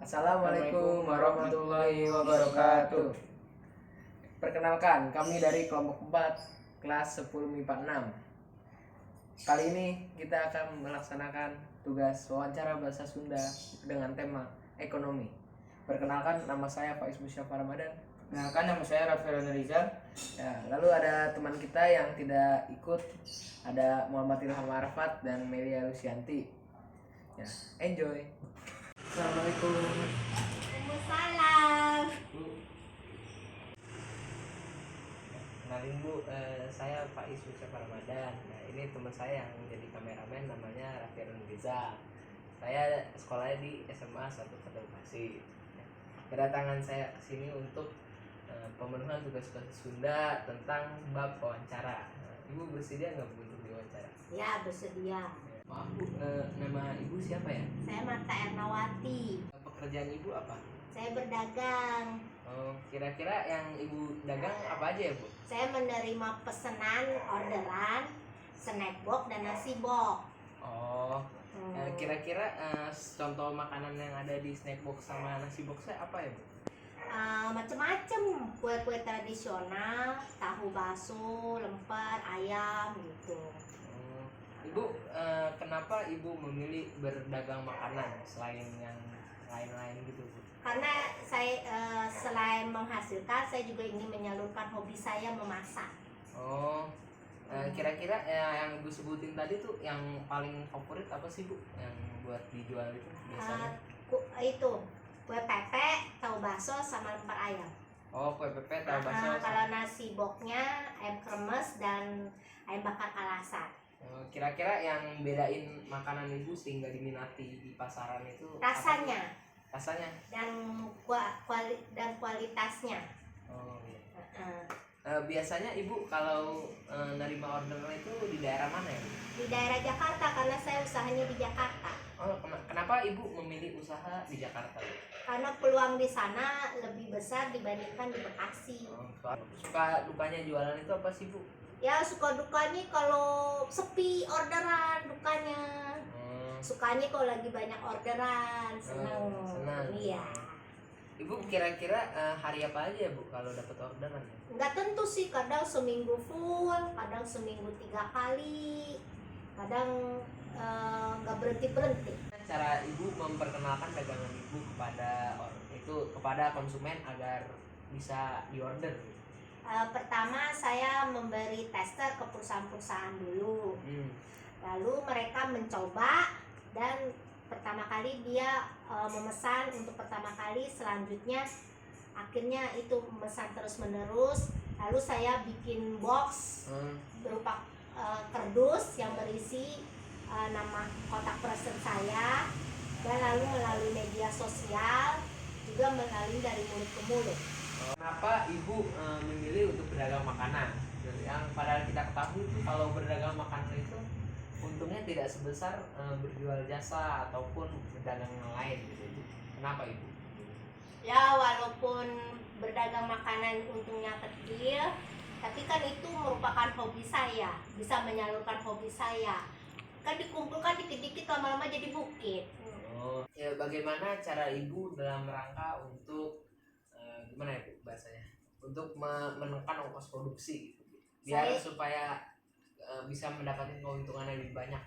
Assalamualaikum warahmatullahi wabarakatuh. Perkenalkan, kami dari kelompok 4 kelas 10 MIPA 6. Kali ini kita akan melaksanakan tugas wawancara bahasa Sunda dengan tema ekonomi. Perkenalkan, nama saya Faiz Musyafa Ramadan. Perkenalkan, nama saya Rafael Rizal. Ya, lalu ada teman kita yang tidak ikut, ada Muhammad Ilham Arafat dan Melia Lucianti. Ya, enjoy. Assalamualaikum. Waalaikumsalam. Kenalin Bu, saya Faiz Musyafa Ramadan. Nah, ini teman saya yang jadi kameramen, namanya Rafael Rizal. Saya sekolahnya di SMA 1 Bekasi. Kedatangan saya ke sini untuk pemenuhan tugas bahasa Sunda tentang bab wawancara. Ibu bersedia nggak Bu untuk diwawancara? Ya, bersedia. Maaf Bu, nama Ibu siapa ya? Saya Marta Ernawati. Pekerjaan Ibu apa? Saya berdagang. Oh, kira-kira yang Ibu dagang apa aja ya Bu? Saya menerima pesanan orderan snack box dan nasi box. Oh, kira-kira contoh makanan yang ada di snack box sama nasi boxnya apa ya Bu? Macam-macam, kue-kue tradisional, tahu bakso, lemper, ayam gitu. Ibu, kenapa Ibu memilih berdagang makanan selain yang lain-lain gitu Bu? Karena saya selain menghasilkan, saya juga ingin menyalurkan hobi saya memasak. Oh, kira-kira yang Ibu sebutin tadi tuh yang paling favorit apa sih Bu? Yang buat dijual itu biasanya? Itu kue pepek, tahu bakso, sama lemper ayam. Oh, kue pepek, tahu bakso. Kalau nasi boxnya ayam kremes dan ayam bakar kalasan. Kira-kira yang bedain makanan Ibu sehingga diminati di pasaran itu Rasanya dan kualitasnya. Oh iya. Biasanya Ibu kalau nerima orderan itu di daerah mana ya? Di daerah Jakarta, karena saya usahanya di Jakarta. Oh, kenapa Ibu memilih usaha di Jakarta? Karena peluang di sana lebih besar dibandingkan di Bekasi. Suka dukanya jualan itu apa sih Bu? Ya, suka dukanya kalau sepi orderan, dukanya. Sukanya kalau lagi banyak orderan, senang. Iya. Ibu kira-kira hari apa aja ya Bu kalau dapat orderan? Nggak tentu sih, kadang seminggu full, kadang seminggu 3 kali, kadang nggak berhenti. Cara Ibu memperkenalkan dagangan Ibu kepada konsumen agar bisa diorder? Pertama saya memberi tester ke perusahaan-perusahaan dulu. Lalu mereka mencoba dan pertama kali dia memesan untuk pertama kali, selanjutnya akhirnya itu memesan terus menerus. Lalu saya bikin box berupa kardus yang berisi nama kontak person saya, dan lalu melalui media sosial, juga melalui dari mulut ke mulut. Kenapa Ibu memilih untuk berdagang makanan? Yang padahal kita ketahui itu kalau berdagang makanan itu untungnya tidak sebesar berjual jasa ataupun berdagang yang lain gitu. Kenapa Ibu? Ya, walaupun berdagang makanan untungnya kecil, tapi kan itu merupakan hobi saya, bisa menyalurkan hobi saya. Kan dikumpulkan dikit-dikit, lama-lama jadi bukit. Oh, ya bagaimana cara Ibu dalam rangka untuk gimana ya Bu bahasanya? Untuk menekan ongkos produksi gitu, biar supaya bisa mendapatkan keuntungan yang lebih banyak.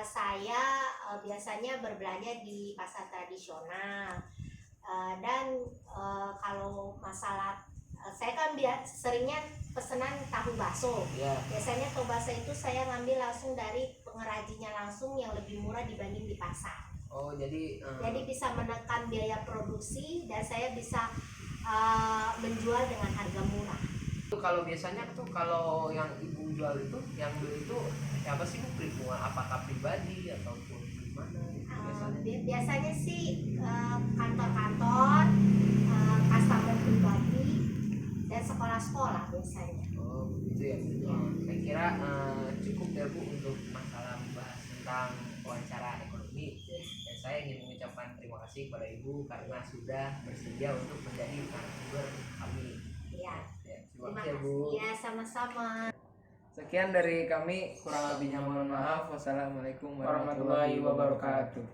Saya biasanya berbelanja di pasar tradisional, dan kalau masalah saya kan seringnya pesanan tahu bakso. Biasanya tahu bakso itu saya ngambil langsung dari pengrajinnya langsung yang lebih murah dibanding di pasar. Oh, jadi bisa menekan biaya produksi dan saya bisa menjual dengan harga murah. Kalau biasanya tuh kalau yang Ibu jual itu, yang beli itu siapa sih Bu? Apakah pribadi ataupun gimana? Biasanya sih kantor-kantor, customer pribadi, dan sekolah-sekolah biasanya. Oh begitu ya. Saya kira cukup ya Bu untuk masalah membahas tentang wawancara ekonomi. Dan saya ingin mengucapkan terima kasih kepada Ibu karena sudah bersedia untuk menjadi narasumber kami. Iya. Terima kasih Bu. Ya, sama-sama. Sekian dari kami, kurang lebihnya mohon maaf. Wassalamualaikum warahmatullahi wabarakatuh.